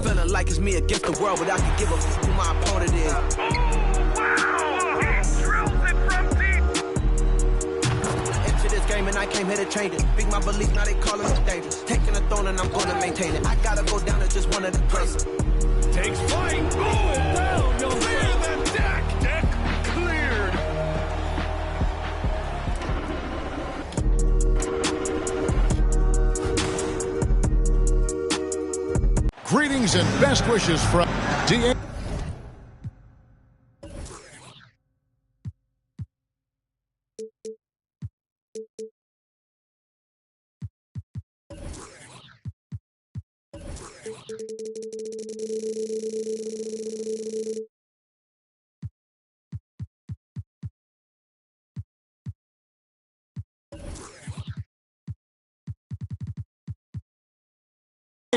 Feeling like it's me against the world, but I can give a f who my opponent is. Into this game and I came here to change it. Big my belief, now they calling it dangerous. Taking the throne and I'm gonna maintain it. I gotta go down as just one of the greatest. Takes flight, going down, clear the deck, cleared. Greetings and best wishes from DA.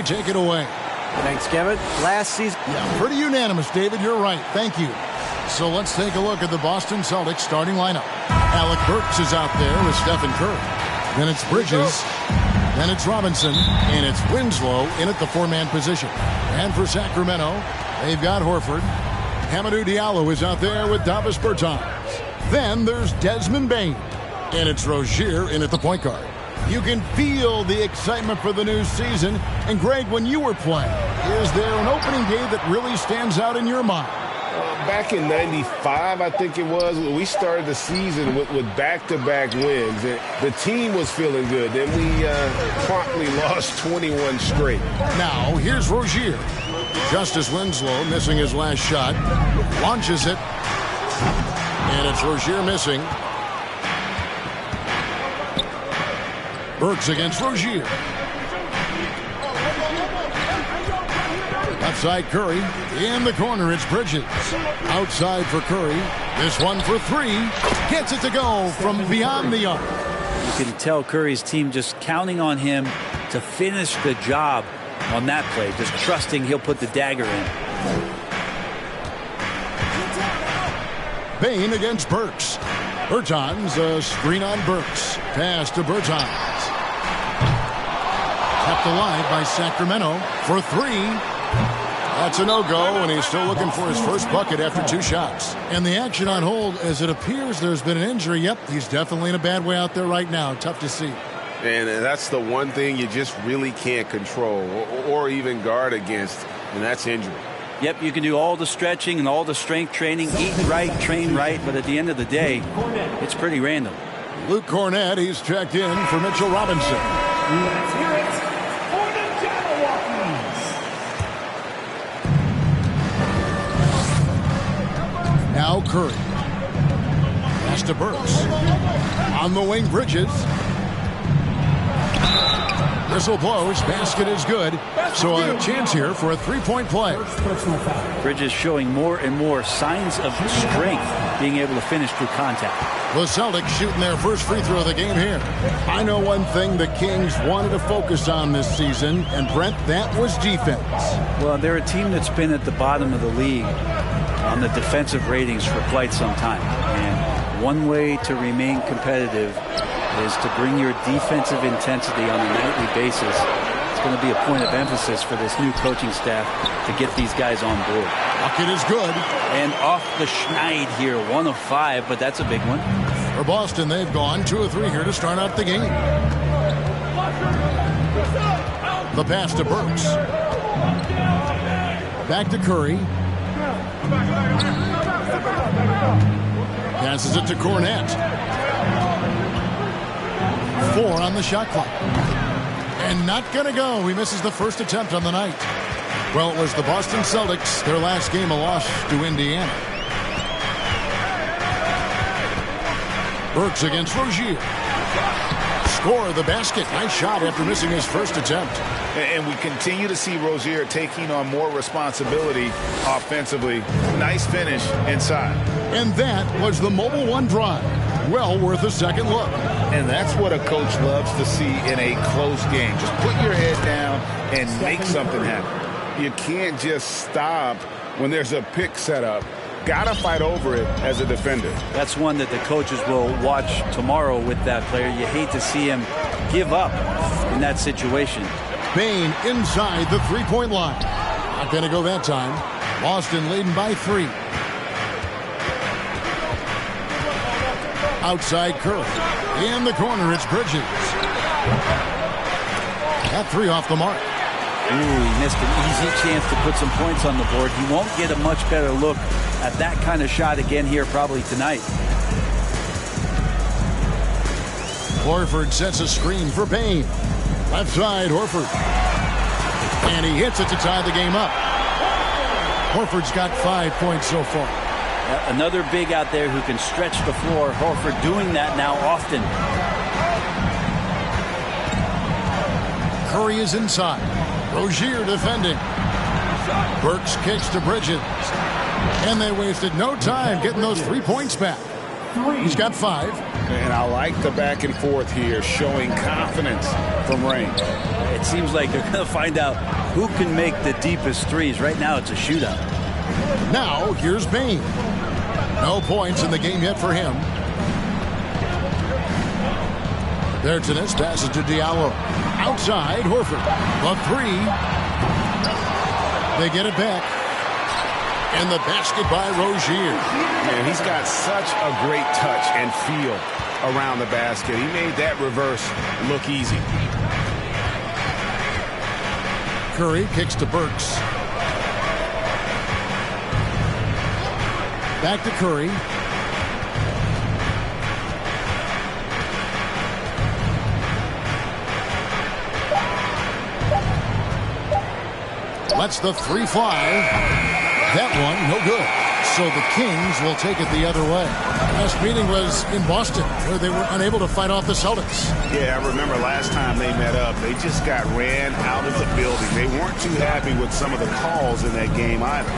Take it away. Thanks, Kevin. Last season. Yeah, pretty unanimous, David. You're right. Thank you. So let's take a look at the Boston Celtics starting lineup. Alec Burks is out there with Stephen Curry. Then it's Bridges. Then it's Robinson. And it's Winslow in at the four-man position. And for Sacramento, they've got Horford. Hamidou Diallo is out there with Davis Bertans. Then there's Desmond Bane. And it's Rozier in at the point guard. You can feel the excitement for the new season. And Greg, when you were playing, is there an opening day that really stands out in your mind? Back in '95, I think it was, we started the season with back-to-back wins. The team was feeling good. Then we promptly lost 21 straight. Now, here's Rozier. Justice Winslow missing his last shot. Launches it. And it's Rozier missing. Burks against Rozier. Outside Curry. In the corner, it's Bridges. Outside for Curry. This one for three. Gets it to go from beyond the arc. You can tell Curry's team just counting on him to finish the job on that play. Just trusting he'll put the dagger in. Bane against Burks. Bertans, a screen on Burks. Pass to Bertans. Kept alive by Sacramento for three. That's a no-go, and he's still looking for his first bucket after two shots. And the action on hold, as it appears there's been an injury. Yep, he's definitely in a bad way out there right now. Tough to see. And that's the one thing you just really can't control or even guard against, and that's injury. Yep, you can do all the stretching and all the strength training, eat right, train right, but at the end of the day, it's pretty random. Luke Cornett, he's checked in for Mitchell Robinson. Let's hear it for the Jabberwockies. Now Curry. Pass to Burks. On the wing, Bridges. Whistle blows. Basket is good. So a chance here for a three-point play. Bridges showing more and more signs of strength, being able to finish through contact. The Celtics shooting their first free throw of the game here. I know one thing the Kings wanted to focus on this season, and Brent, that was defense. Well, they're a team that's been at the bottom of the league on the defensive ratings for quite some time. And one way to remain competitive is to bring your defensive intensity on a nightly basis. It's going to be a point of emphasis for this new coaching staff to get these guys on board. Bucket is good. And off the schneid here, 1 of 5, but that's a big one. For Boston, they've gone 2 of 3 here to start out the game. The pass to Burks. Back to Curry. Passes it to Cornett. 4 on the shot clock. And not going to go. He misses the first attempt on the night. Well, it was the Boston Celtics, their last game a loss to Indiana. Burks against Rozier. Score the basket. Nice shot after missing his first attempt. And we continue to see Rozier taking on more responsibility offensively. Nice finish inside. And that was the Mobile One drive. Well worth a second look. And that's what a coach loves to see in a close game. Just put your head down and make something happen. You can't just stop when there's a pick set up. Gotta fight over it as a defender. That's one that the coaches will watch tomorrow with that player. You hate to see him give up in that situation. Bain inside the three-point line. Not going to go that time. Boston leading by 3. Outside Curry. In the corner, it's Bridges. That 3 off the mark. Ooh, he missed an easy chance to put some points on the board. He won't get a much better look at that kind of shot again here probably tonight. Horford sets a screen for Bain. Left side, Horford. And he hits it to tie the game up. Horford's got 5 points so far. Another big out there who can stretch the floor. Horford doing that now often. Curry is inside. Rozier defending. Burks kicks to Bridges. And they wasted no time getting those 3 points back. He's got 5. And I like the back and forth here, showing confidence from range. It seems like they're going to find out who can make the deepest threes. Right now it's a shootout. Now here's Bain. No points in the game yet for him. Bertans passes to Diallo. Outside, Horford. The 3. They get it back. And the basket by Rozier. Man, he's got such a great touch and feel around the basket. He made that reverse look easy. Curry kicks to Burks. Back to Curry. Lets the 3 fly. That one, no good. So the Kings will take it the other way. Last meeting was in Boston, where they were unable to fight off the Celtics. Yeah, I remember last time they met up, they just got ran out of the building. They weren't too happy with some of the calls in that game either.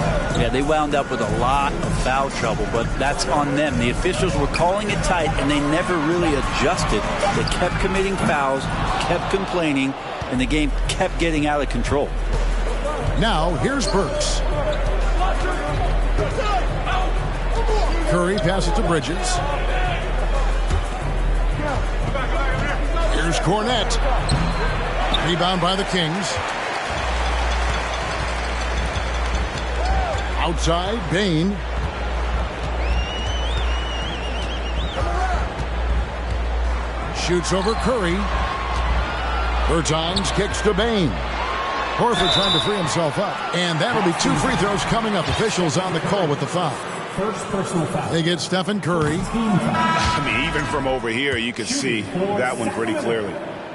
Yeah, they wound up with a lot of foul trouble, but that's on them. The officials were calling it tight, and they never really adjusted. They kept committing fouls, kept complaining, and the game kept getting out of control. Now, here's Burks. Curry passes to Bridges. Here's Cornette. Rebound by the Kings. Outside, Bain. Shoots over Curry. Bertans kicks to Bain. Horford trying to free himself up. And that'll be 2 free throws coming up. Officials on the call with the foul. First personal foul. They get Stephen Curry. I mean, even from over here, you can see that one pretty clearly.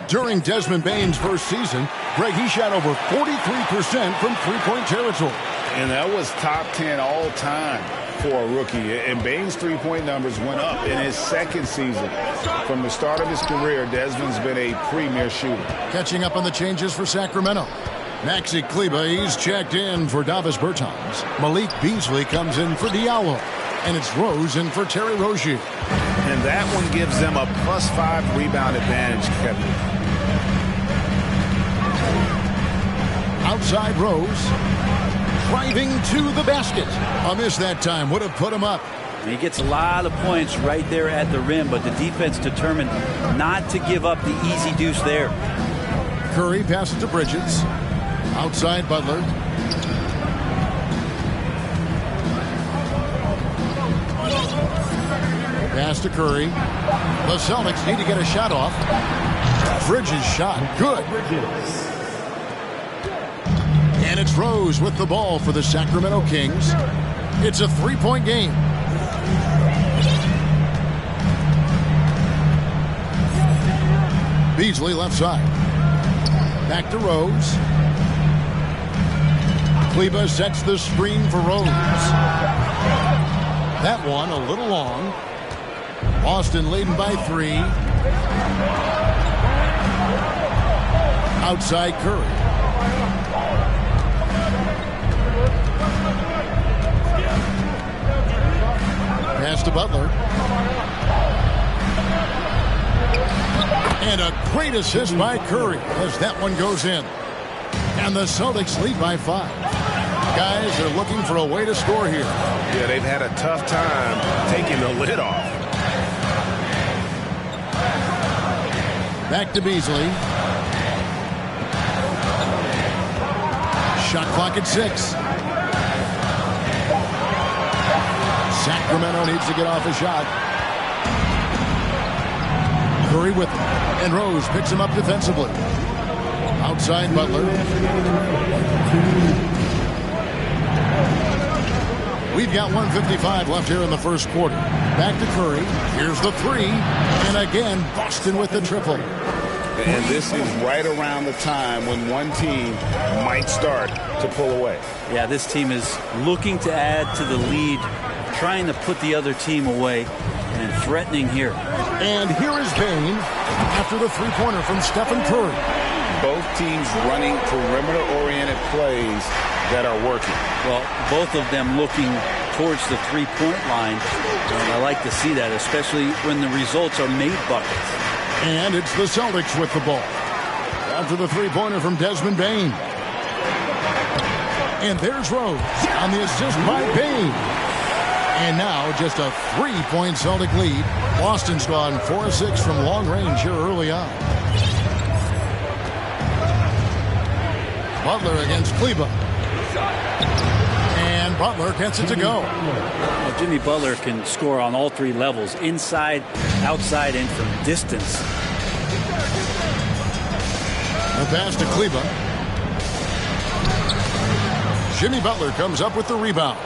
During Desmond Bain's first season, Greg, he shot over 43% from three-point territory. And that was top 10 all time for a rookie. And Bain's three-point numbers went up in his second season. From the start of his career, Desmond's been a premier shooter. Catching up on the changes for Sacramento. Maxi Kleber, he's checked in for Davis Bertans. Malik Beasley comes in for Diallo. And it's Rose in for Terry Rozier. And that one gives them a +5 rebound advantage, Kevin. Outside Rose. Driving to the basket. A miss that time. Would have put him up. He gets a lot of points right there at the rim, but the defense determined not to give up the easy deuce there. Curry passes to Bridges. Outside Butler. Pass to Curry. The Celtics need to get a shot off. Bridges shot. Good. And it's Rose with the ball for the Sacramento Kings. It's a 3-point game. Beasley left side. Back to Rose. Kleber sets the screen for Rose. That one a little long. Boston leading by 3. Outside Curry. Pass to Butler. And a great assist by Curry as that one goes in. And the Celtics lead by 5. Guys are looking for a way to score here. Yeah, they've had a tough time taking the lid off. Back to Beasley. Shot clock at 6. Sacramento needs to get off a shot. Curry with him. And Rose picks him up defensively. Outside Butler. We've got 1:55 left here in the first quarter. Back to Curry. Here's the 3. And again, Boston with the triple. And this is right around the time when one team might start to pull away. Yeah, this team is looking to add to the lead, trying to put the other team away, and threatening here. And here is Bain after the three-pointer from Stephen Curry. Both teams running perimeter-oriented plays that are working. Well, both of them looking towards the three-point line. And I like to see that, especially when the results are made buckets. And it's the Celtics with the ball. After the three-pointer from Desmond Bain. And there's Rose on the assist by Bain. And now just a 3-point Celtic lead. Boston's gone 4-6 from long range here early on. Butler against Kleba. And Butler gets it to go. Well, Jimmy Butler can score on all 3 levels, inside, outside, and from distance. The pass to Kleba. Jimmy Butler comes up with the rebound.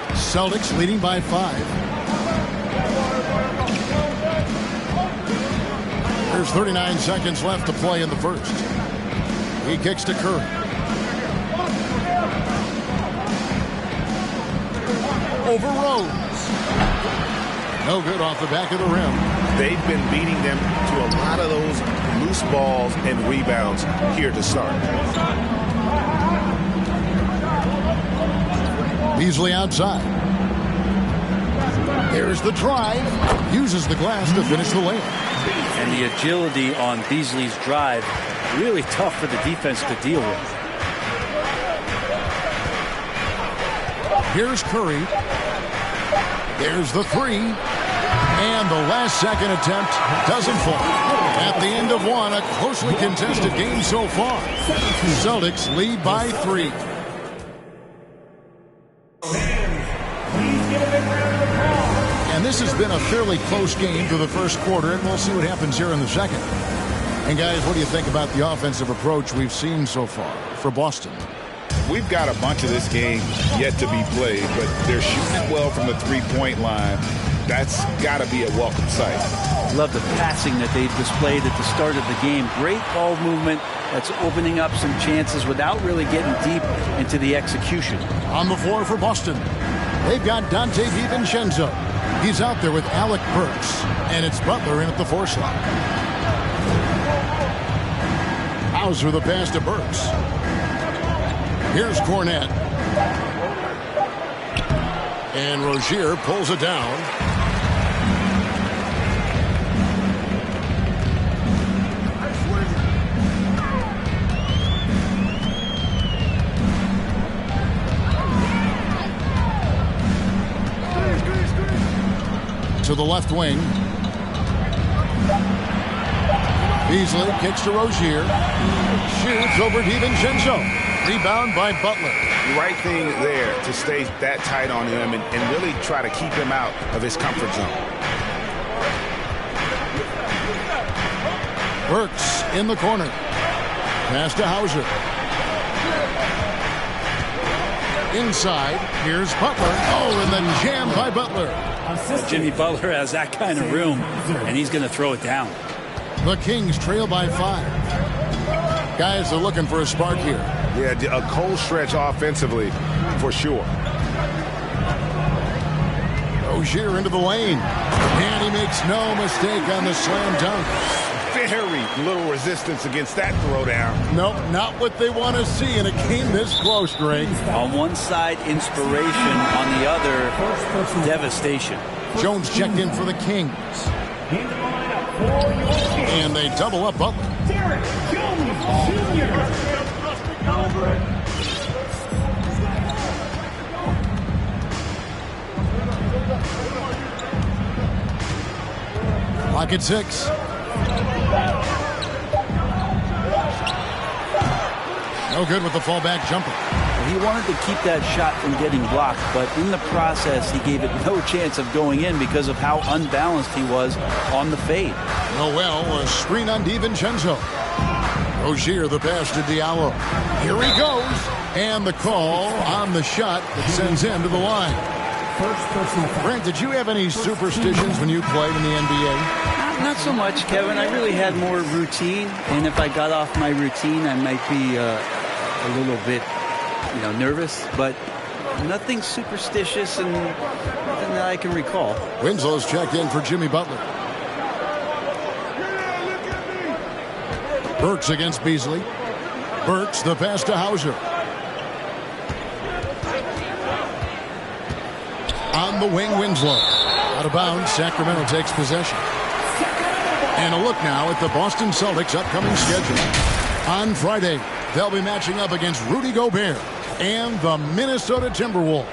Celtics leading by 5. There's 39 seconds left to play in the first. He kicks to Curry. Over Rose. No good off the back of the rim. They've been beating them to a lot of those loose balls and rebounds here to start. Beasley outside. There's the drive. Uses the glass to finish the layup. And the agility on Beasley's drive, really tough for the defense to deal with. Here's Curry. There's the 3. And the last second attempt doesn't fall. At the end of one, a closely contested game so far. Celtics lead by 3. And this has been a fairly close game through the first quarter, and we'll see what happens here in the second. And guys, what do you think about the offensive approach we've seen so far for Boston? We've got a bunch of this game yet to be played, but they're shooting it well from the three-point line. That's got to be a welcome sight. Love the passing that they've displayed at the start of the game. Great ball movement that's opening up some chances without really getting deep into the execution. On the floor for Boston, they've got Dante DiVincenzo. He's out there with Alec Burks, and it's Butler in at the 4 slot. Hauser the pass to Burks. Here's Cornette. And Rozier pulls it down. To the left wing. Beasley kicks to Rozier. Shoots over DiVincenzo. Rebound by Butler. The right thing there to stay that tight on him and really try to keep him out of his comfort zone. Burks in the corner. Pass to Hauser. Inside, here's Butler. Oh, and then jammed by Butler. Jimmy Butler has that kind of room, and he's going to throw it down. The Kings trail by 5. Guys are looking for a spark here. Yeah, a cold stretch offensively for sure. Rozier into the lane. And he makes no mistake on the slam dunk. Very little resistance against that throwdown. Nope, not what they want to see in a game this close, Greg. On one side, inspiration. On the other, devastation. Jones checked in for the Kings. And they double up Butler. Clock at 6. No good with the fallback jumper. He wanted to keep that shot from getting blocked, but in the process, he gave it no chance of going in because of how unbalanced he was on the fade. Noel, a screen on DiVincenzo. Rozier, the pass to Diallo. Here he goes. And the call on the shot that sends him to the line. Brent, did you have any superstitions when you played in the NBA? Not so much, Kevin. I really had more routine, and if I got off my routine, I might be a little bit, nervous, but nothing superstitious and nothing that I can recall. Winslow's checked in for Jimmy Butler. Burks against Beasley. Burks, the pass to Hauser. On the wing, Winslow. Out of bounds, Sacramento takes possession. And a look now at the Boston Celtics' upcoming schedule. On Friday, they'll be matching up against Rudy Gobert and the Minnesota Timberwolves.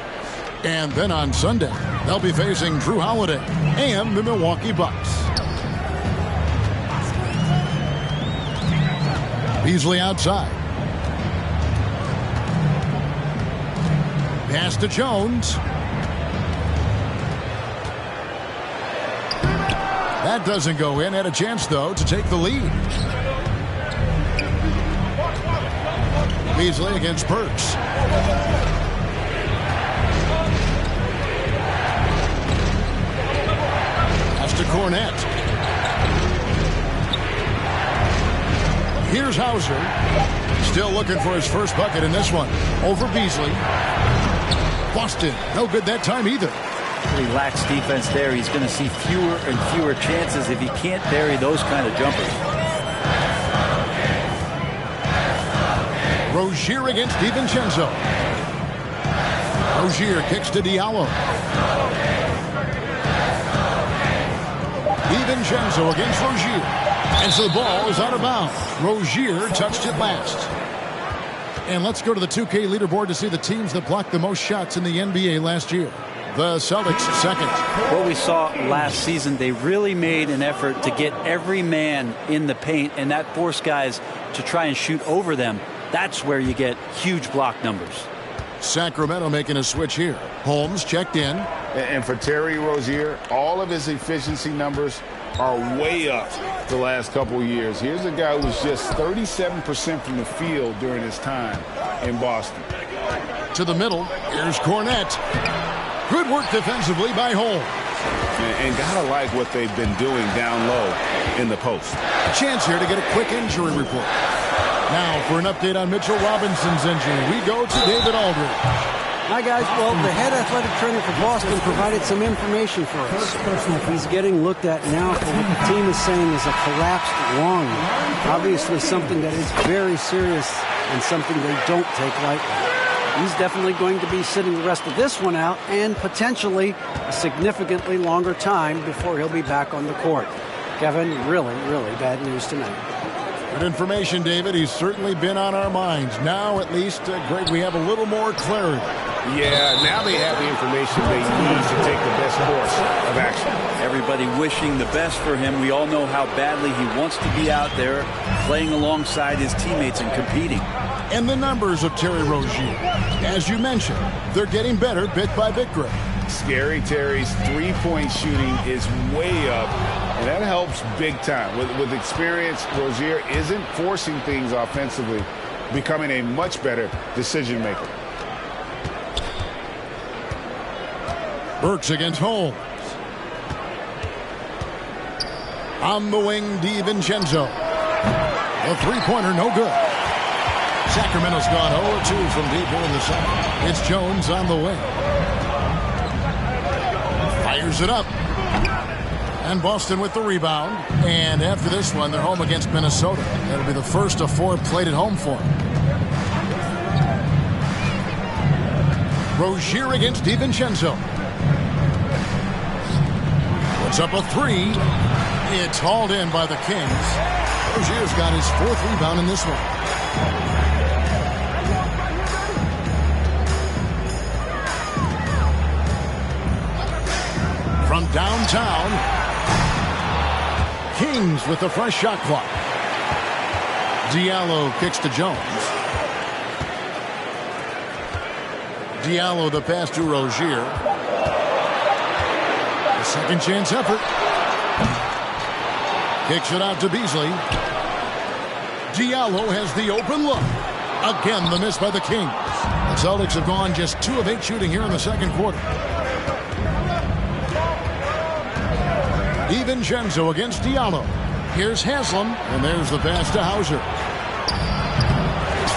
And then on Sunday, they'll be facing Drew Holiday and the Milwaukee Bucks. Beasley outside. Pass to Jones. That doesn't go in. Had a chance, though, to take the lead. Beasley against Burks. Pass to Cornette. Here's Hauser. Still looking for his first bucket in this one. Over Beasley. Boston, no good that time either. He lacks defense there. He's going to see fewer and fewer chances if he can't bury those kind of jumpers. Rozier against DiVincenzo. Rozier kicks to Diallo. DiVincenzo against Rozier. And so the ball is out of bounds. Rozier touched it last. And let's go to the 2K leaderboard to see the teams that blocked the most shots in the NBA last year. The Celtics second. What we saw last season, they really made an effort to get every man in the paint, and that forced guys to try and shoot over them. That's where you get huge block numbers. Sacramento making a switch here. Holmes checked in. And for Terry Rozier, all of his efficiency numbers are way up the last couple of years. Here's a guy who was just 37% from the field during his time in Boston. To the middle, here's Cornette. Good work defensively by Holmes. And gotta like what they've been doing down low in the post. A chance here to get a quick injury report. Now for an update on Mitchell Robinson's injury, we go to David Aldridge. Hi, guys. Well, the head athletic trainer for Boston provided some information for us. He's getting looked at now for what the team is saying is a collapsed lung. Obviously something that is very serious and something they don't take lightly. He's definitely going to be sitting the rest of this one out and potentially a significantly longer time before he'll be back on the court. Kevin, really, really bad news tonight. Good information, David. He's certainly been on our minds. Now, at least, Greg, we have a little more clarity. Yeah, now they have the information they need to take the best course of action. Everybody wishing the best for him. We all know how badly he wants to be out there playing alongside his teammates and competing. And the numbers of Terry Rozier. As you mentioned, they're getting better bit by bit, Greg. Scary Terry's three-point shooting is way up, and that helps big time. With experience, Rozier isn't forcing things offensively, becoming a much better decision maker. Burks against Holmes. On the wing, DiVincenzo. The three-pointer, no good. Sacramento's gone 0-2 from deep here in the second. It's Jones on the wing. Fires it up. And Boston with the rebound. And after this one, they're home against Minnesota. That'll be the first of 4 played at home for them. Rozier against DiVincenzo. Puts up a 3. It's hauled in by the Kings. Rozier's got his 4th rebound in this one. From downtown, Kings with the fresh shot clock. Diallo kicks to Jones. Diallo the pass to Rozier. A second chance effort. Kicks it out to Beasley. Diallo has the open look. Again, the miss by the Kings. The Celtics have gone just 2 of 8 shooting here in the second quarter. DiVincenzo against Diallo. Here's Haslam, and there's the pass to Hauser.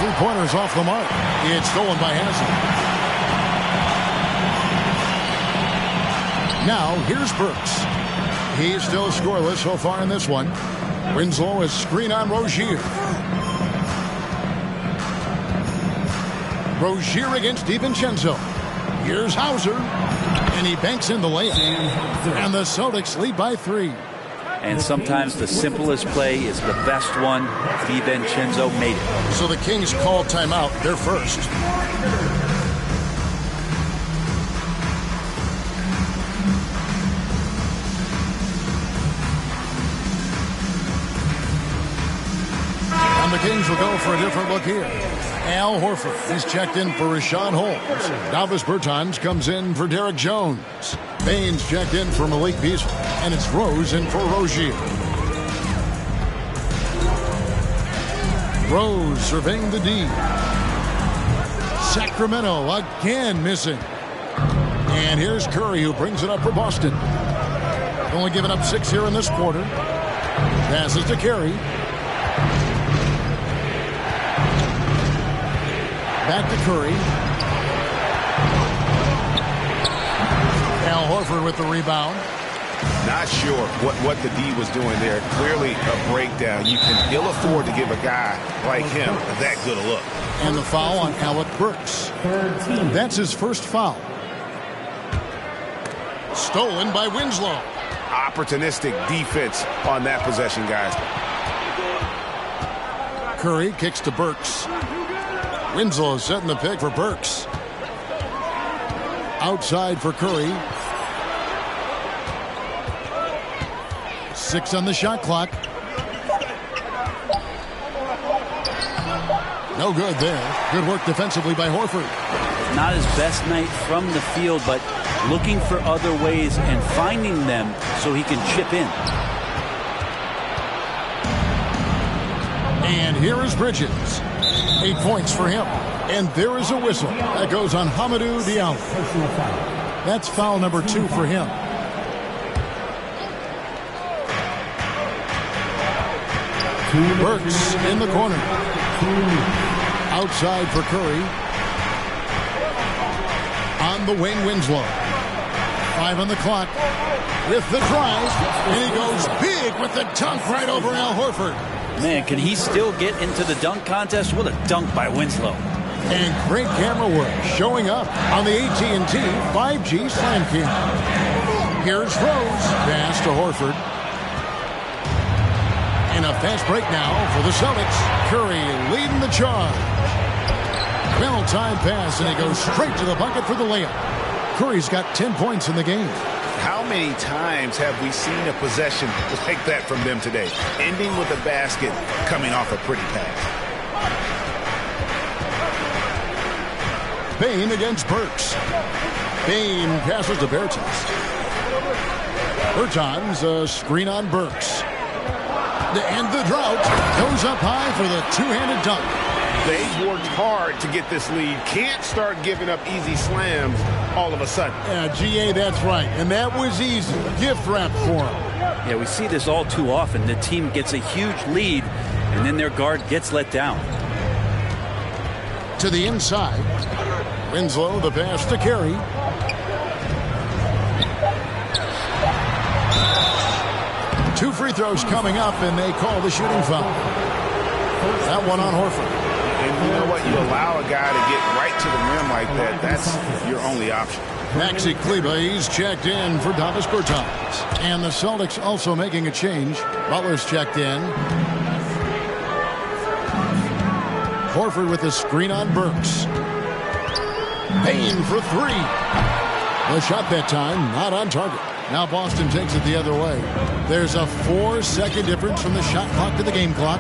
3-pointers off the mark. It's stolen by Haslam. Now, here's Burks. He's still scoreless so far in this one. Winslow is screen on Rozier. Rozier against DiVincenzo. Here's Hauser. And he banks in the layup. And the Celtics lead by 3. And sometimes the simplest play is the best one. DiVincenzo made it. So the Kings call timeout. They're first. And the Kings will go for a different look here. Al Horford is checked in for Rashawn Holmes. Davis Bertans comes in for Derek Jones. Baines checked in for Malik Beasley. And it's Rose in for Rozier. Rose surveying the D. Sacramento again missing. And here's Curry, who brings it up for Boston. Only giving up 6 here in this quarter. Passes to Carey. Back to Curry. Al Horford with the rebound. Not sure what the D was doing there. Clearly a breakdown. You can ill afford to give a guy like him that good a look. And the foul on Alec Burks. That's his first foul. Stolen by Winslow. Opportunistic defense on that possession, guys. Curry kicks to Burks. Winslow setting the pick for Burks. Outside for Curry. 6 on the shot clock. No good there. Good work defensively by Horford. Not his best night from the field, but looking for other ways and finding them so he can chip in. And here is Bridges. 8 points for him. And there is a whistle. That goes on Hamidou Diallo. That's foul number 2 for him. Burks in the corner. Outside for Curry. On the wing, Winslow. 5 on the clock. With the drive. And he goes big with the dunk right over Al Horford. Man, can he still get into the dunk contest? What a dunk by Winslow. And great camera work showing up on the AT&T 5G Slam Cam. Here's Rose. Pass to Horford. And a fast break now for the Celtics. Curry leading the charge. Well-timed pass, and he goes straight to the bucket for the layup. Curry's got 10 points in the game. How many times have we seen a possession like that from them today? Ending with a basket, coming off a pretty pass. Bain against Burks. Bain passes to Bertans. Bertans, a screen on Burks. And the drought goes up high for the two-handed dunk. They've worked hard to get this lead. Can't start giving up easy slams all of a sudden. Yeah, GA, that's right. And that was easy. Gift wrap for him. Yeah, we see this all too often. The team gets a huge lead, and then their guard gets let down. To the inside. Winslow, the pass to Carey. Two free throws coming up, and they call the shooting foul. That one on Horford. And you know what? You allow a guy to get right to the rim like that. That's your only option. Maxi Kleber, he's checked in for Davis Bertans. And the Celtics also making a change. Butler's checked in. Horford with the screen on Burks. Payne for 3. The shot that time, not on target. Now Boston takes it the other way. There's a 4-second difference from the shot clock to the game clock.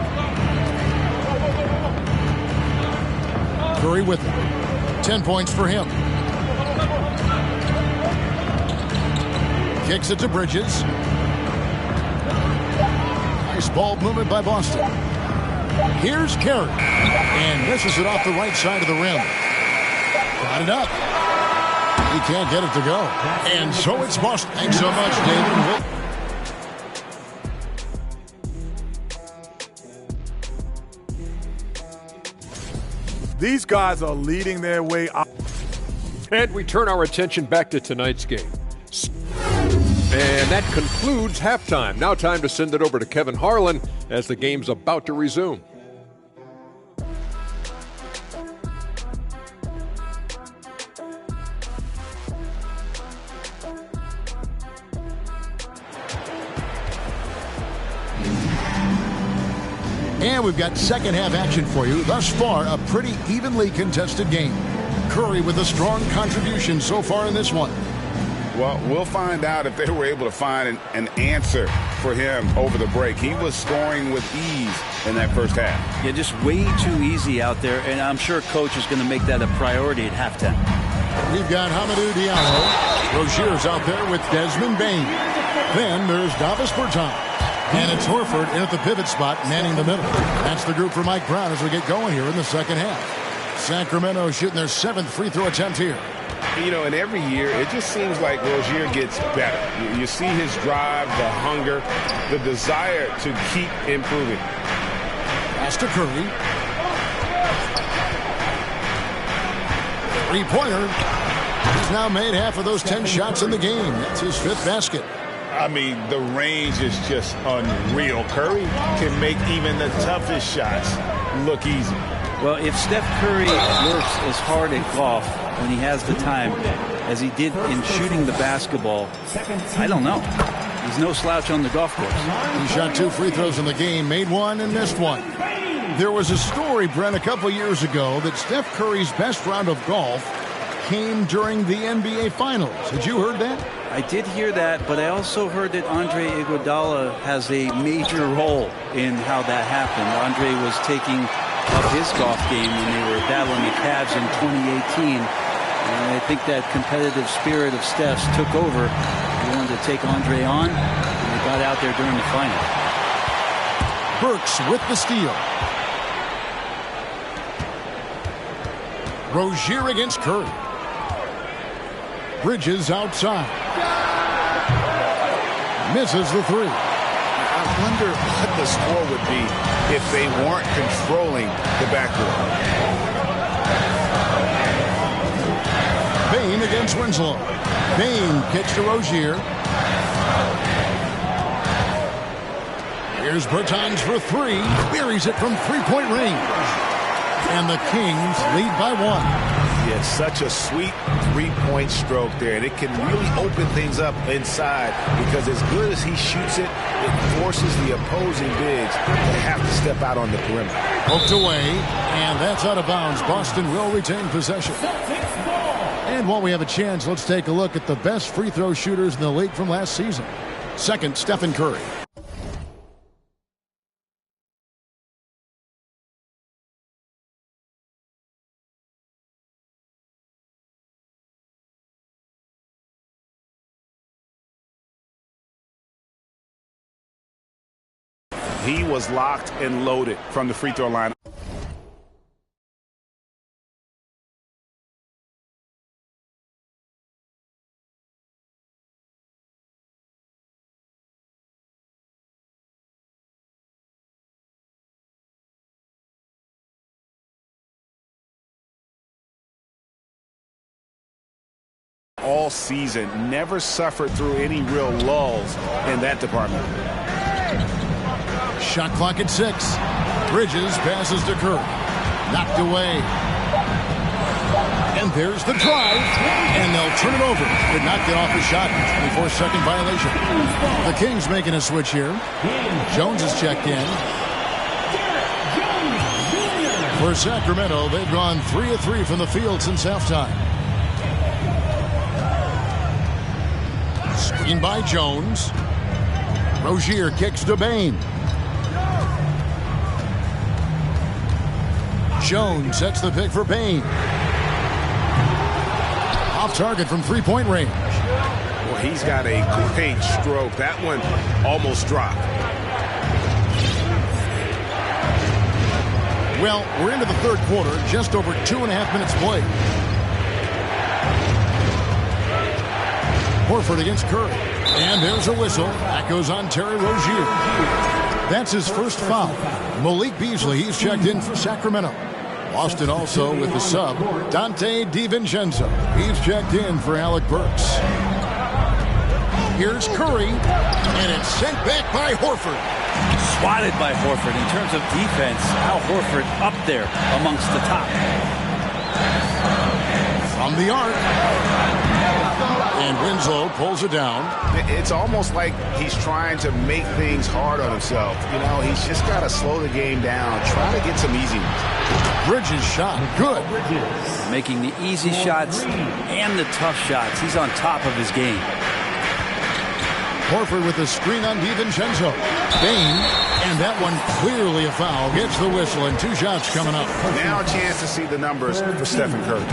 Curry with it. 10 points for him. Kicks it to Bridges. Nice ball movement by Boston. Here's Carey. And misses it off the right side of the rim. Got it up. He can't get it to go. And so it's Boston. Thanks so much, David. These guys are leading their way up. And we turn our attention back to tonight's game. And that concludes halftime. Now time to send it over to Kevin Harlan as the game's about to resume. And we've got second half action for you. Thus far, a pretty evenly contested game. Curry with a strong contribution so far in this one. Well, we'll find out if they were able to find an answer for him over the break. He was scoring with ease in that first half. Yeah, just way too easy out there, and I'm sure Coach is going to make that a priority at halftime. We've got Hamidou Diallo. Rozier's out there with Desmond Bain. Then there's Davis Bertans. And it's Horford in at the pivot spot, manning the middle. That's the group for Mike Brown as we get going here in the second half. Sacramento shooting their 7th free throw attempt here. You know, and every year, it just seems like Rozier gets better. You see his drive, the hunger, the desire to keep improving. Pass to Curry. Three-pointer. He's now made half of those 10 shots in the game. That's his 5th basket. I mean, the range is just unreal. Curry can make even the toughest shots look easy. Well, if Steph Curry works as hard at golf when he has the time as he did in shooting the basketball, I don't know. He's no slouch on the golf course. He shot 2 free throws in the game, made 1 and missed 1. There was a story, Brent, a couple years ago that Steph Curry's best round of golf came during the NBA Finals. Had you heard that? I did hear that, but I also heard that Andre Iguodala has a major role in how that happened. Andre was taking up his golf game when they were battling the Cavs in 2018. And I think that competitive spirit of Steph's took over. He wanted to take Andre on, and he got out there during the final. Burks with the steal. Rozier against Curry. Bridges outside. Misses the 3. I wonder what the score would be if they weren't controlling the backcourt. Bain against Winslow. Bain kicks to Rozier. Here's Bertans for 3. Buries it from 3-point range. And the Kings lead by 1. Yeah, such a sweet 3-point stroke there, and it can really open things up inside because as good as he shoots it, it forces the opposing bigs to have to step out on the perimeter. Poked away, and that's out of bounds. Boston will retain possession. And while we have a chance, let's take a look at the best free throw shooters in the league from last season. Second, Stephen Curry. He was locked and loaded from the free throw line. All season, never suffered through any real lulls in that department. Shot clock at 6. Bridges passes to Curry. Knocked away. And there's the drive. And they'll turn it over. Did not get off the shot. 24-second violation. The Kings making a switch here. Jones is checked in. For Sacramento, they've gone 3 of 3 from the field since halftime. Screen by Jones. Rozier kicks to Bain. Jones sets the pick for Bain. Off target from 3-point range. Well, he's got a great stroke. That one almost dropped. Well, we're into the third quarter, just over 2.5 minutes played. Horford against Curry. And there's a whistle. That goes on Terry Rozier. That's his first foul. Malik Beasley, he's checked in for Sacramento. Boston also with the sub, Dante DiVincenzo. He's checked in for Alec Burks. Here's Curry, and it's sent back by Horford. Swatted by Horford. In terms of defense, Al Horford up there amongst the top. From the arc. And Winslow pulls it down. It's almost like he's trying to make things hard on himself. You know, he's just got to slow the game down, try to get some easy ones. Bridges shot. Good. Making the easy shots and the tough shots. He's on top of his game. Horford with the screen on DiVincenzo. Bain, and that one clearly a foul. Gets the whistle, and 2 shots coming up. Now a chance to see the numbers for Stephen Curry.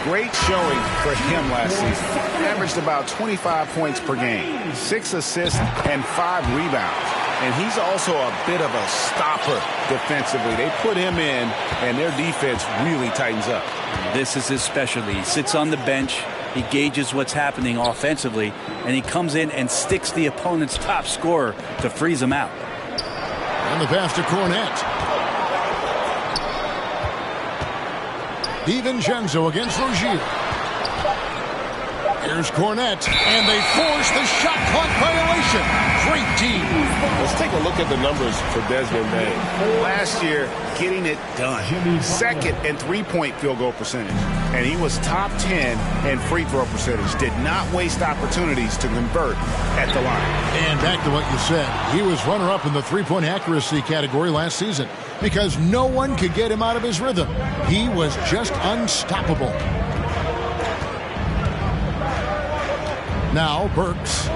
Great showing for him last season. Averaged about 25 points per game, 6 assists, and 5 rebounds. And he's also a bit of a stopper defensively. They put him in, and their defense really tightens up. This is his specialty. He sits on the bench. He gauges what's happening offensively, and he comes in and sticks the opponent's top scorer to freeze him out. And the pass to Cornette. DiVincenzo against Rozier. Here's Cornette, and they force the shot clock violation. Great team. Let's take a look at the numbers for Desmond Bain. Last year, getting it done. Second in three-point field goal percentage. And he was top 10 in free throw percentage. Did not waste opportunities to convert at the line. And back to what you said. He was runner-up in the three-point accuracy category last season because no one could get him out of his rhythm. He was just unstoppable. Now Burks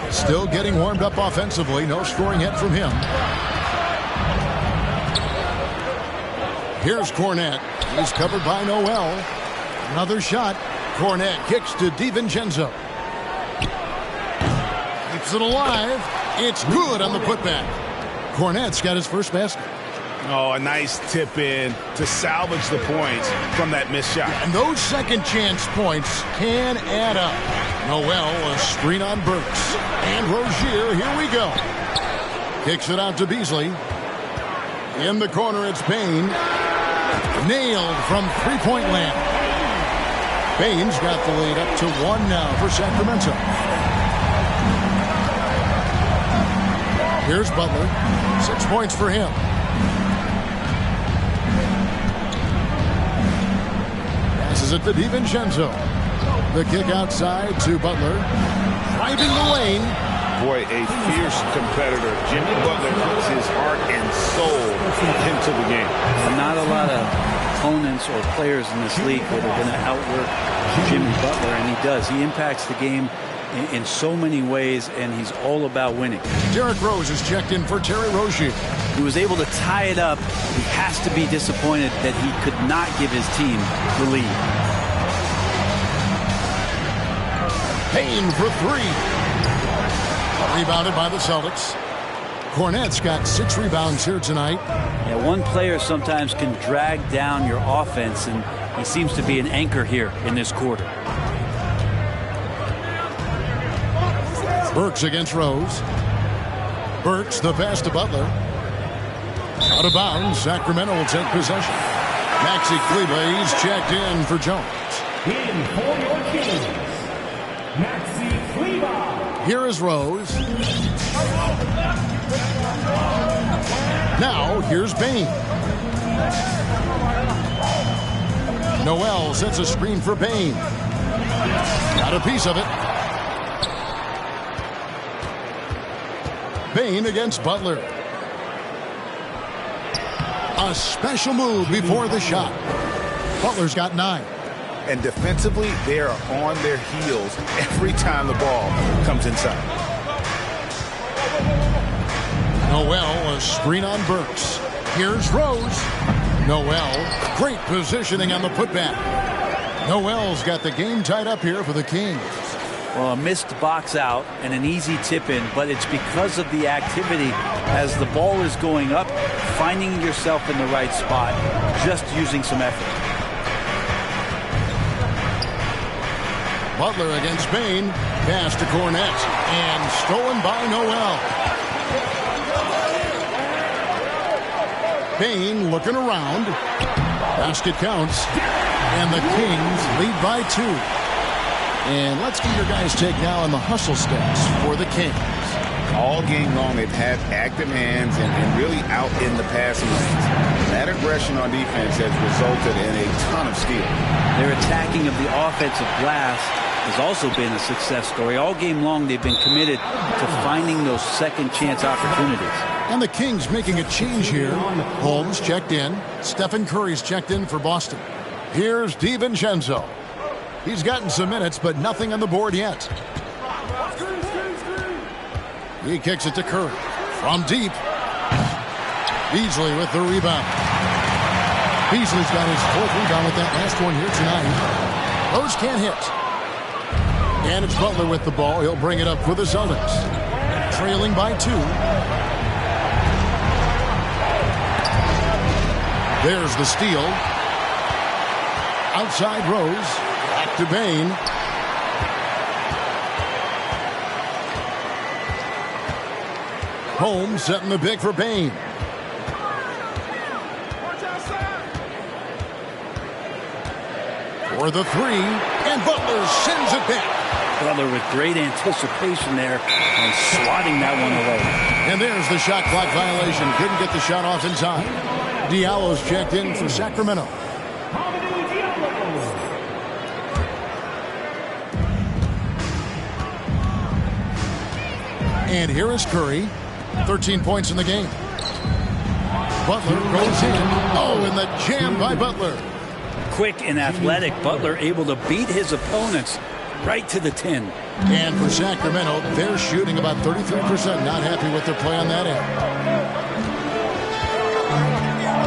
still getting warmed up offensively. No scoring yet from him. Here's Cornette. He's covered by Noel. Another shot. Cornette kicks to DiVincenzo. Keeps it alive. It's good on the putback. Cornette's got his first basket. Oh, a nice tip in to salvage the points from that missed shot. And those second chance points can add up. Noel, a screen on Burks. And Rozier, here we go. Kicks it out to Beasley. In the corner, it's Bain. Nailed from three-point land. Bain's got the lead up to 1 now for Sacramento. Here's Butler. 6 points for him. Passes it to DiVincenzo. The kick outside to Butler. Driving the lane. Boy, a fierce competitor. Jimmy Butler puts his heart and soul into the game. Not a lot of opponents or players in this league that are going to outwork Jimmy Butler, and he does. He impacts the game in so many ways, and he's all about winning. Derrick Rose is checked in for Terry Rozier. He was able to tie it up. He has to be disappointed that he could not give his team the lead. Payne for 3. Rebounded by the Celtics. Cornette's got 6 rebounds here tonight. Yeah, one player sometimes can drag down your offense, and he seems to be an anchor here in this quarter. Burks against Rose. Burks, the pass to Butler. Out of bounds, Sacramento will take possession. Maxi Kleber, he's checked in for Jones. In for your Kings, Maxi Kleber. Here is Rose. Now, here's Bain. Noel sets a screen for Bain. Got a piece of it. Bain against Butler. A special move before the shot. Butler's got 9. And defensively, they are on their heels every time the ball comes inside. Noel, a screen on Burks. Here's Rose. Noel, great positioning on the putback. Noel's got the game tied up here for the Kings. Well, a missed box out and an easy tip in, but it's because of the activity as the ball is going up, finding yourself in the right spot, just using some effort. Butler against Bain. Pass to Cornette. And stolen by Noel. Bain looking around. Basket counts. And the Kings lead by 2. And let's get your guys' take now on the hustle stats for the Kings. All game long, they've had active hands and really out in the passing lanes. That aggression on defense has resulted in a ton of steals. Their attacking of the offensive glass has also been a success story. All game long, they've been committed to finding those second chance opportunities. And the Kings making a change here. Holmes checked in. Stephen Curry's checked in for Boston. Here's DiVincenzo. He's gotten some minutes, but nothing on the board yet. He kicks it to Curry. From deep. Beasley with the rebound. Beasley's got his 4th rebound with that last one here tonight. Rose can't hit. And it's Butler with the ball. He'll bring it up for the Celtics. Trailing by 2. There's the steal. Outside Rose. Back to Bain. Holmes setting the big for Bain. For the 3. And Butler sends it back. Butler with great anticipation there and swatting that one away. And there's the shot clock violation. Couldn't get the shot off in time. Diallo's checked in for Sacramento. And here is Curry. 13 points in the game. Butler goes in. Oh, and the jam by Butler. Quick and athletic, Butler able to beat his opponents right to the 10. And for Sacramento, they're shooting about 33%. Not happy with their play on that end.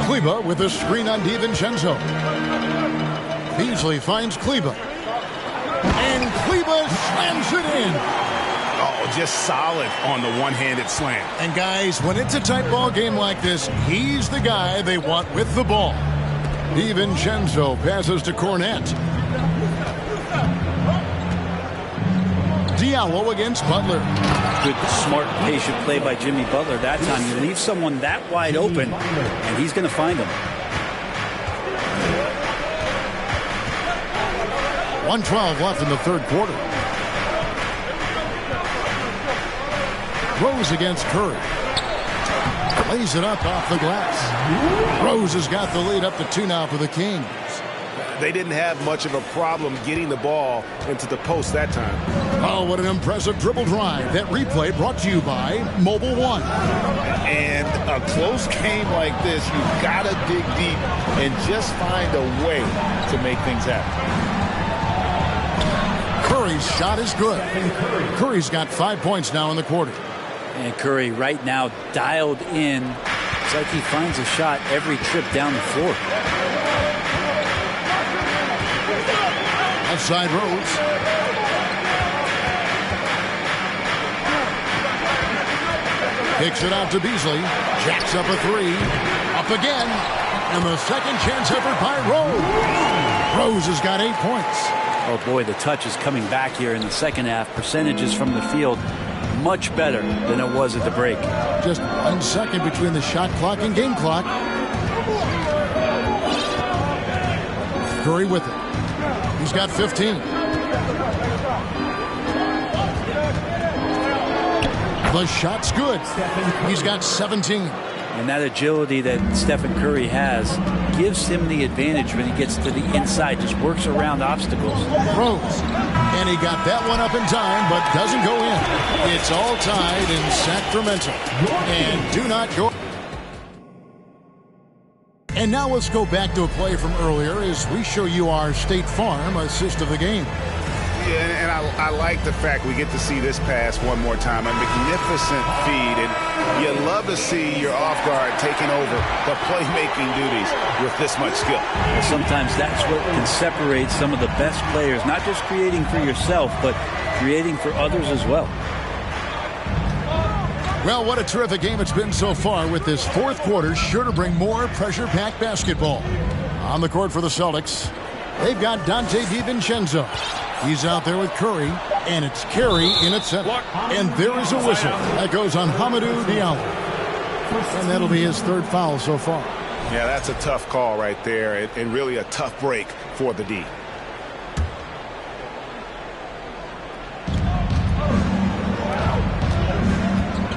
Kleber with a screen on DiVincenzo. Beasley finds Kleber. And Kleber slams it in. Oh, just solid on the one-handed slam. And guys, when it's a tight ball game like this, he's the guy they want with the ball. DiVincenzo passes to Cornette. Diallo against Butler. Good, smart, patient play by Jimmy Butler that time. You leave someone that wide open, and he's going to find them. 1:12 left in the 3rd quarter. Rose against Curry. Lays it up off the glass. Rose has got the lead up to 2 now for the Kings. They didn't have much of a problem getting the ball into the post that time. Oh, what an impressive dribble drive. That replay brought to you by Mobile One. And a close game like this, you've got to dig deep and just find a way to make things happen. Curry's shot is good. Curry's got 5 points now in the quarter. And Curry right now dialed in. It's like he finds a shot every trip down the floor. Outside Rose. Kicks it out to Beasley. Jacks up a 3. Up again. And the second chance effort by Rose. Rose has got 8 points. Oh boy, the touch is coming back here in the second half. Percentages from the field much better than it was at the break. Just 1 second between the shot clock and game clock. Curry with it. He's got 15. The shot's good. He's got 17. And that agility that Stephen Curry has gives him the advantage when he gets to the inside, just works around obstacles. Rose. And he got that one up in time, but doesn't go in. It's all tied in Sacramento. And do not go. And now let's go back to a play from earlier as we show you our State Farm assist of the game. Yeah, and I like the fact we get to see this pass one more time. A magnificent feed, and you love to see your off guard taking over the playmaking duties with this much skill. Well, sometimes that's what can separate some of the best players, not just creating for yourself, but creating for others as well. Well, what a terrific game it's been so far, with this fourth quarter sure to bring more pressure-packed basketball. On the court for the Celtics, they've got Dante DiVincenzo. He's out there with Curry, and it's Carey in at center. And there is a whistle that goes on Hamidou Diallo. And that'll be his third foul so far. Yeah, that's a tough call right there, and really a tough break for the D.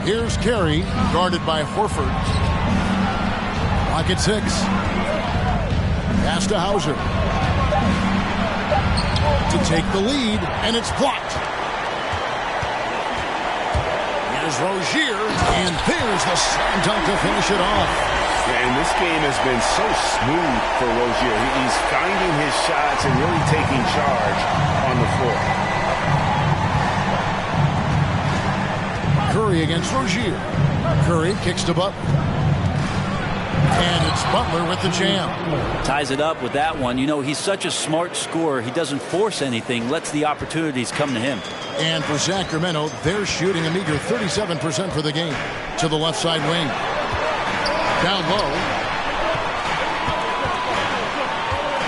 Here's Carey, guarded by Horford. Clock at 6. Pass to Hauser. To take the lead, and it's blocked. Here's Rozier, and there's the slam dunk to finish it off. Yeah, and this game has been so smooth for Rozier. He's finding his shots and really taking charge on the floor. Curry against Rozier. Curry kicks to Butler. And it's Butler with the jam. Ties it up with that one. You know, he's such a smart scorer. He doesn't force anything, lets the opportunities come to him. And for Sacramento, they're shooting a meager 37% for the game. To the left side wing. Down low.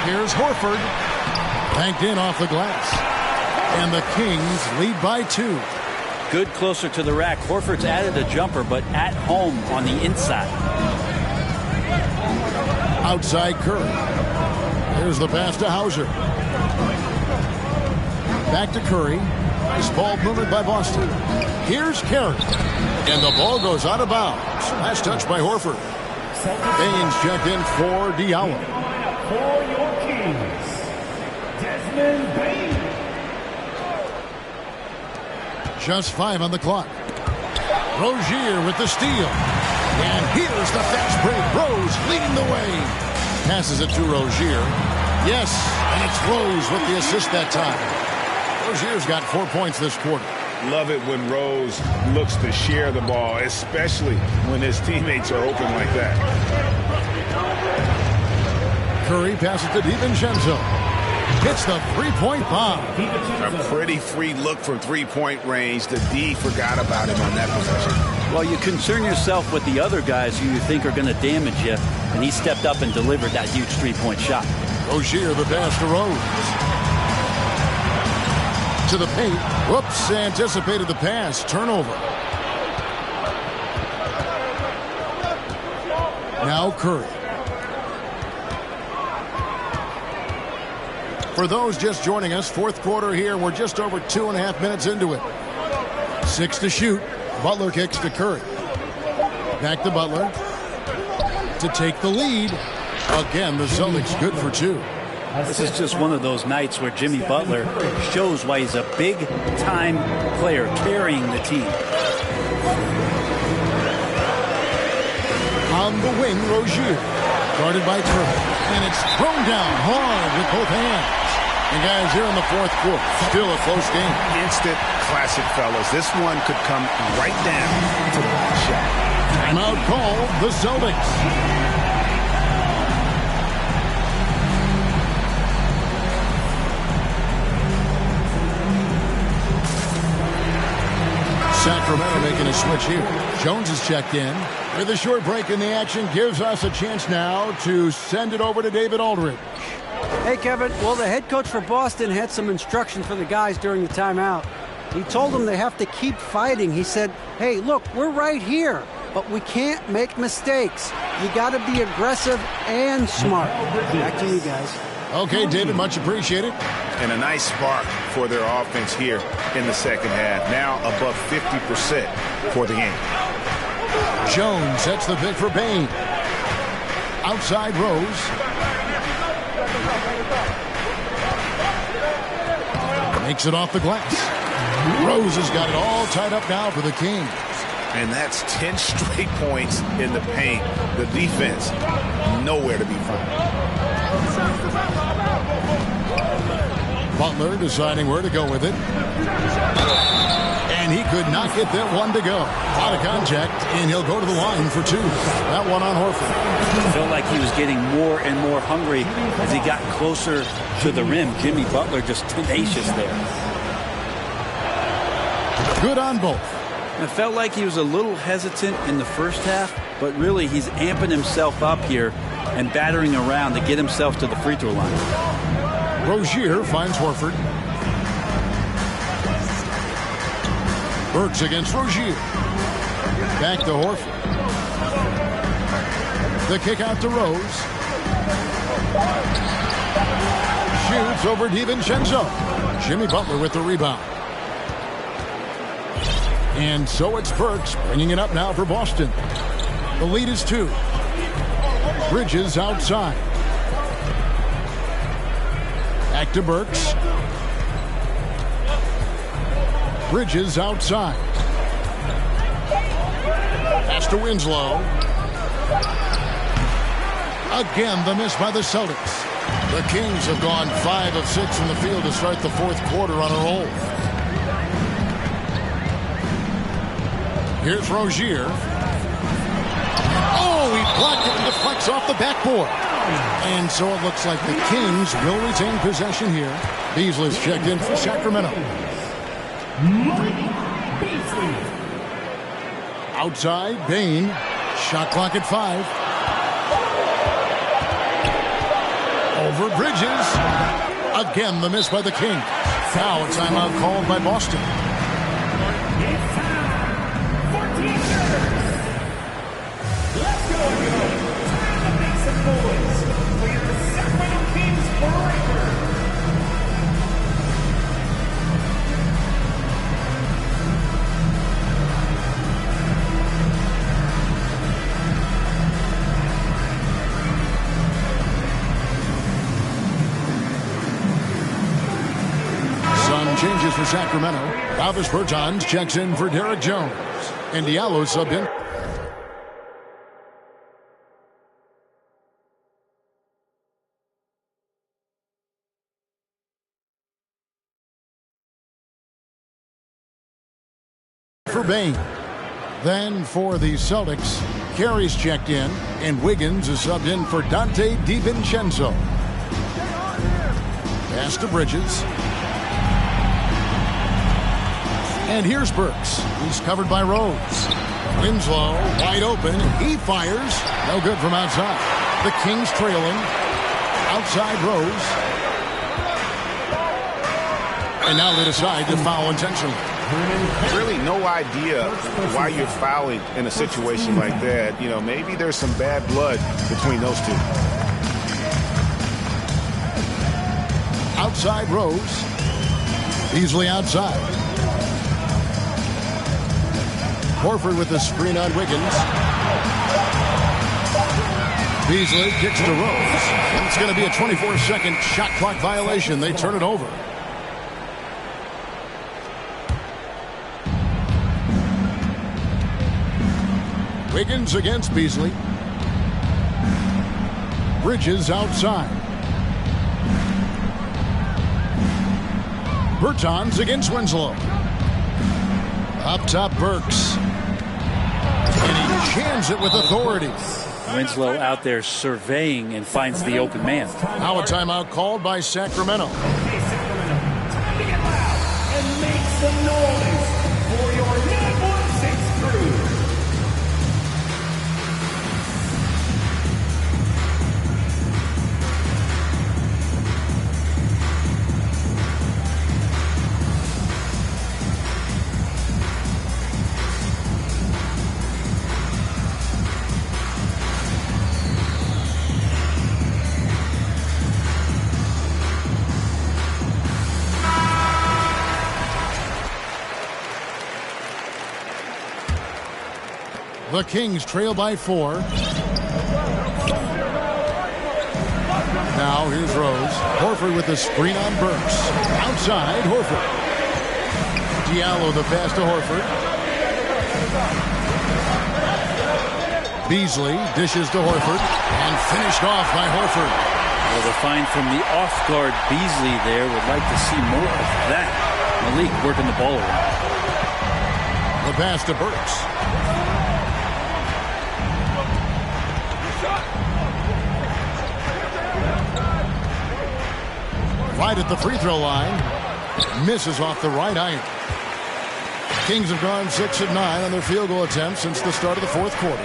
Here's Horford. Banked in off the glass. And the Kings lead by 2. Good closer to the rack. Horford's added a jumper, but at home on the inside. Outside Curry. Here's the pass to Hauser. Back to Curry. Nice ball movement by Boston. Here's Carey. And the ball goes out of bounds. Last touch by Horford. Baines checked in for Diallo. For your Kings, Desmond Baines. Just 5 on the clock. Rozier with the steal. And here's the fast break. Rose leading the way. Passes it to Rozier. Yes, and it's Rose with the assist that time. Rozier's got 4 points this quarter. Love it when Rose looks to share the ball, especially when his teammates are open like that. Curry passes to DiVincenzo. Hits the three-point bomb. A pretty free look from three-point range. The D forgot about him on that possession. Well, you concern yourself with the other guys who you think are going to damage you, and he stepped up and delivered that huge three-point shot. Rozier, the pass to Rose. To the paint. Whoops, anticipated the pass. Turnover. Now Curry. For those just joining us, fourth quarter here. We're just over 2.5 minutes into it. 6 to shoot. Butler kicks to Curry. Back to Butler. To take the lead. Again, the Celtics good for 2. This is just one of those nights where Jimmy Butler shows why he's a big-time player carrying the team. On the wing, Rozier. Guarded by Curry. And it's thrown down hard with both hands. And guys, here in the fourth quarter, still a close game. Instant classic, fellas. This one could come right down to the last shot. Timeout call, the Celtics. Sacramento making a switch here. Jones is checked in. With a short break in the action, gives us a chance now to send it over to David Aldridge. Hey, Kevin. Well, the head coach for Boston had some instruction for the guys during the timeout. He told them they have to keep fighting. He said, hey, look, we're right here, but we can't make mistakes. You got to be aggressive and smart. Back to you guys. Okay, David, much appreciated. And a nice spark for their offense here in the second half. Now above 50% for the game. Jones sets the pick for Bain. Outside Rose. Makes it off the glass. Rose has got it all tied up now for the Kings. And that's 10 straight points in the paint. The defense, nowhere to be found. Butler deciding where to go with it. And he could not get that one to go. A lot of contact, and he'll go to the line for 2. That one on Horford. It felt like he was getting more and more hungry as he got closer to the rim. Jimmy Butler just tenacious there. Good on both. It felt like he was a little hesitant in the first half, but really he's amping himself up here and battering around to get himself to the free throw line. Rozier finds Horford. Burks against Rozier. Back to Horford. The kick out to Rose. Shoots over DiVincenzo. Jimmy Butler with the rebound. And so it's Burks bringing it up now for Boston. The lead is 2. Bridges outside. Back to Burks. Bridges outside. Pass to Winslow. Again, the miss by the Celtics. The Kings have gone 5 of 6 from the field to start the fourth quarter on a roll. Here's Rozier. Oh, he blocked it and deflects off the backboard. And so it looks like the Kings will retain possession here. Beasley's checked in for Sacramento. Outside, Bain. Shot clock at 5. Over Bridges. Again, the miss by the Kings. Now a timeout called by Boston. Changes for Sacramento. Davis Bertans checks in for Derek Jones. And Diallo subbed in. For Bain. Then for the Celtics, Carey's checked in, and Wiggins is subbed in for Dante DiVincenzo. Pass to Bridges. And here's Burks. He's covered by Rose. Winslow wide open. He fires. No good from outside. The Kings trailing. Outside Rose. And now they decide to foul intentionally. Really no idea why you're fouling in a situation like that. You know, maybe there's some bad blood between those two. Outside Rose. Beasley outside. Horford with the screen on Wiggins. Beasley kicks to Rose. And it's going to be a 24-second shot clock violation. They turn it over. Wiggins against Beasley. Bridges outside. Bertans against Winslow. Up top, Burks. And he jams it with authority. Winslow out there surveying and finds the open man. Now a timeout called by Sacramento. Okay, Sacramento, time to get loud and make some noise for your 916 crew. The Kings trail by 4. Now here's Rose. Horford with the screen on Burks. Outside, Horford. Diallo the pass to Horford. Beasley dishes to Horford. And finished off by Horford. Well, the find from the off-guard Beasley there. Would like to see more of that. Malik working the ball around. The pass to Burks. Right at the free throw line. Misses off the right iron. Kings have gone 6 of 9 on their field goal attempts since the start of the fourth quarter.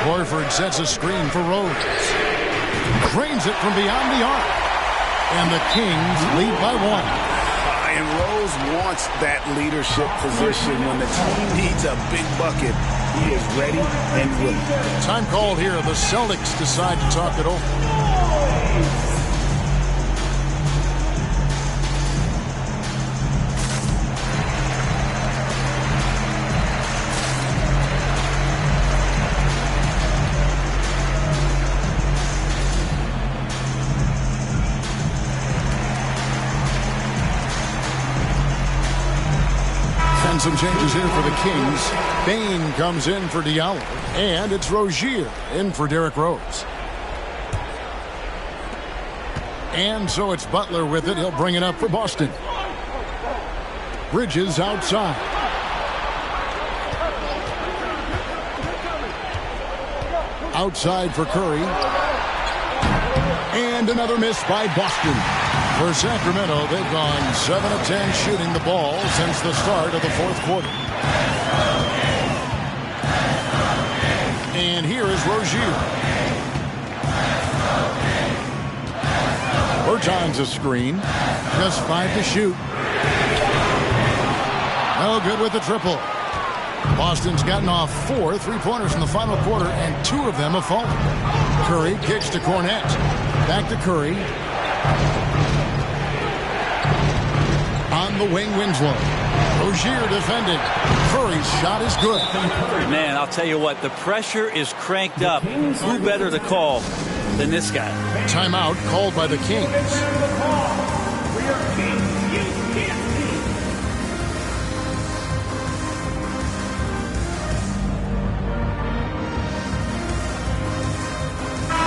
Horford sets a screen for Rose. Drains it from beyond the arc. And the Kings lead by 1. And Rose wants that leadership position. When the team needs a big bucket, he is ready and willing. Time called here. The Celtics decide to talk it over. Some changes here for the Kings. Bain comes in for Diallo, and it's Rozier in for Derrick Rose. And so it's Butler with it. He'll bring it up for Boston. Bridges outside. Outside for Curry. And another miss by Boston. For Sacramento, they've gone 7 of 10 shooting the ball since the start of the fourth quarter. And here is Rozier. Bertans a screen. Just 5 to shoot. No good with the triple. Boston's gotten off 4 3-pointers in the final quarter, and 2 of them have fallen. Curry kicks to Cornette. Back to Curry. On the wing, Winslow. Rozier defended. Curry's shot is good. Man, I'll tell you what, the pressure is cranked up. Who better to call than this guy? Timeout called by the Kings.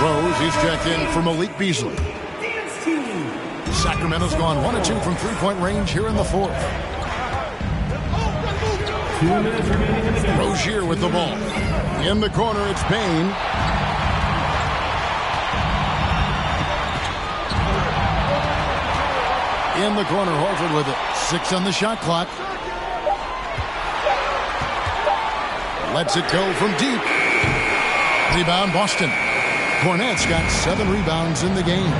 Rose, he's checked in for Malik Beasley. Sacramento's gone 1 of 2 from three-point range here in the fourth. 2 minutes remaining in the game. Rozier with the ball. In the corner, it's Bain. In the corner, Horford with it. 6 on the shot clock. Lets it go from deep. Rebound, Boston. Cornette's got 7 rebounds in the game.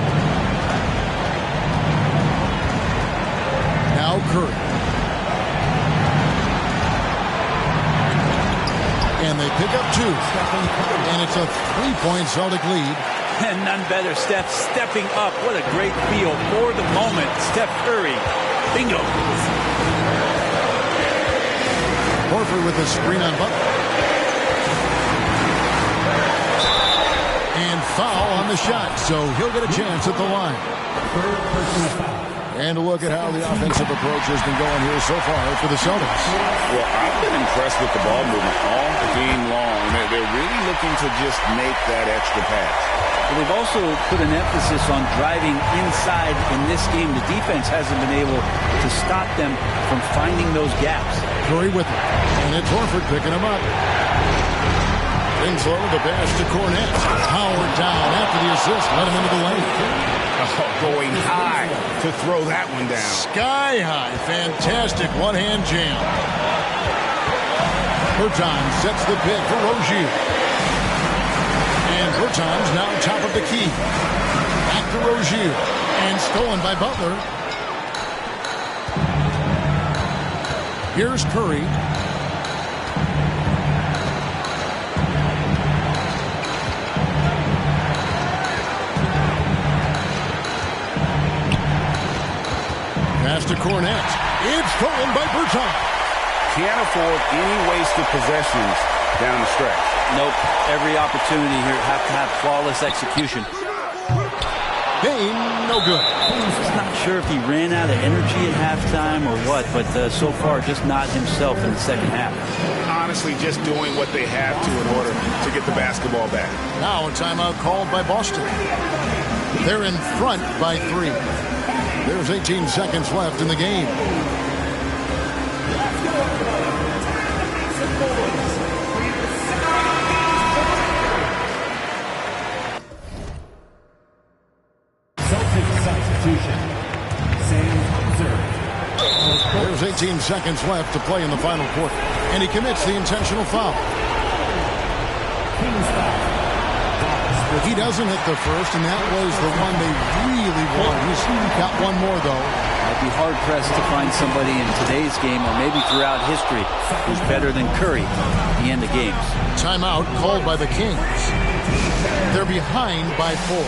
Now Curry. And they pick up 2. And it's a 3-point Celtic lead. And none better. Steph stepping up. What a great feel for the moment. Steph Curry. Bingo. Horford with a screen on Butler. And foul on the shot, so he'll get a chance at the line. And a look at how the offensive approach has been going here so far for the Celtics. Well, I've been impressed with the ball movement all game long. They're really looking to just make that extra pass. But they've also put an emphasis on driving inside in this game. The defense hasn't been able to stop them from finding those gaps. Curry with it. And it's Horford picking him up. Winslow, the pass to Cornette. Howard down after the assist. Let him into the lane. Going high to throw that one down. Sky high. Fantastic one-hand jam. Bertans sets the pick for Rozier. And Bertans now top of the key. Back to Rozier. And stolen by Butler. Here's Curry. Pass to Cornette. It's stolen by Bertans. Can't afford any wasted possessions down the stretch. Nope. Every opportunity here have to have flawless execution. Bain No good. Just not sure if he ran out of energy at halftime or what, but so far just not himself in the second half. Honestly, just doing what they have to in order to get the basketball back. Now a timeout called by Boston. They're in front by 3. There's 18 seconds left in the game. Celtics substitution. There's 18 seconds left to play in the final quarter. And he commits the intentional foul. He doesn't hit the first, and that was the one they really won. He's got one more, though. I'd be hard-pressed to find somebody in today's game, or maybe throughout history, who's better than Curry at the end of games. Timeout called by the Kings. They're behind by 4.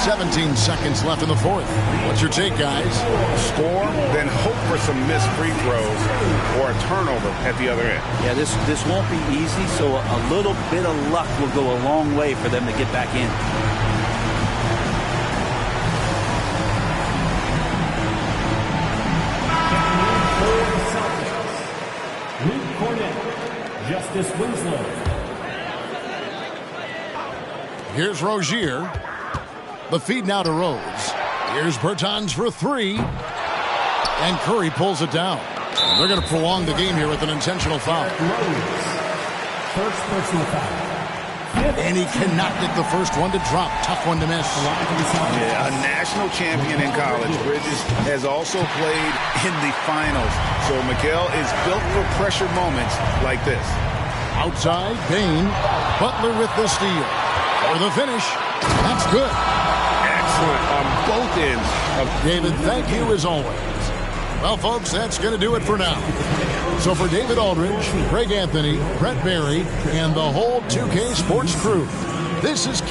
17 seconds left in the fourth. What's your take, guys? Score, then hope for some missed free throws or a turnover at the other end. Yeah, this won't be easy, so a little bit of luck will go a long way for them to get back in. Luke Cornett, Justice Winslow. Here's Rozier. The feed now to Rose. Here's Bertans for 3. And Curry pulls it down. And they're going to prolong the game here with an intentional foul. First personal foul. And he cannot get the first one to drop. Tough one to miss. Yeah, a national champion in college. Bridges has also played in the finals. So Miguel is built for pressure moments like this. Outside, Bain. Butler with the steal. For the finish. That's good. On both ends. David, thank you as always. Well, folks, that's going to do it for now. So for David Aldridge, Greg Anthony, Brett Barry, and the whole 2K Sports crew, this is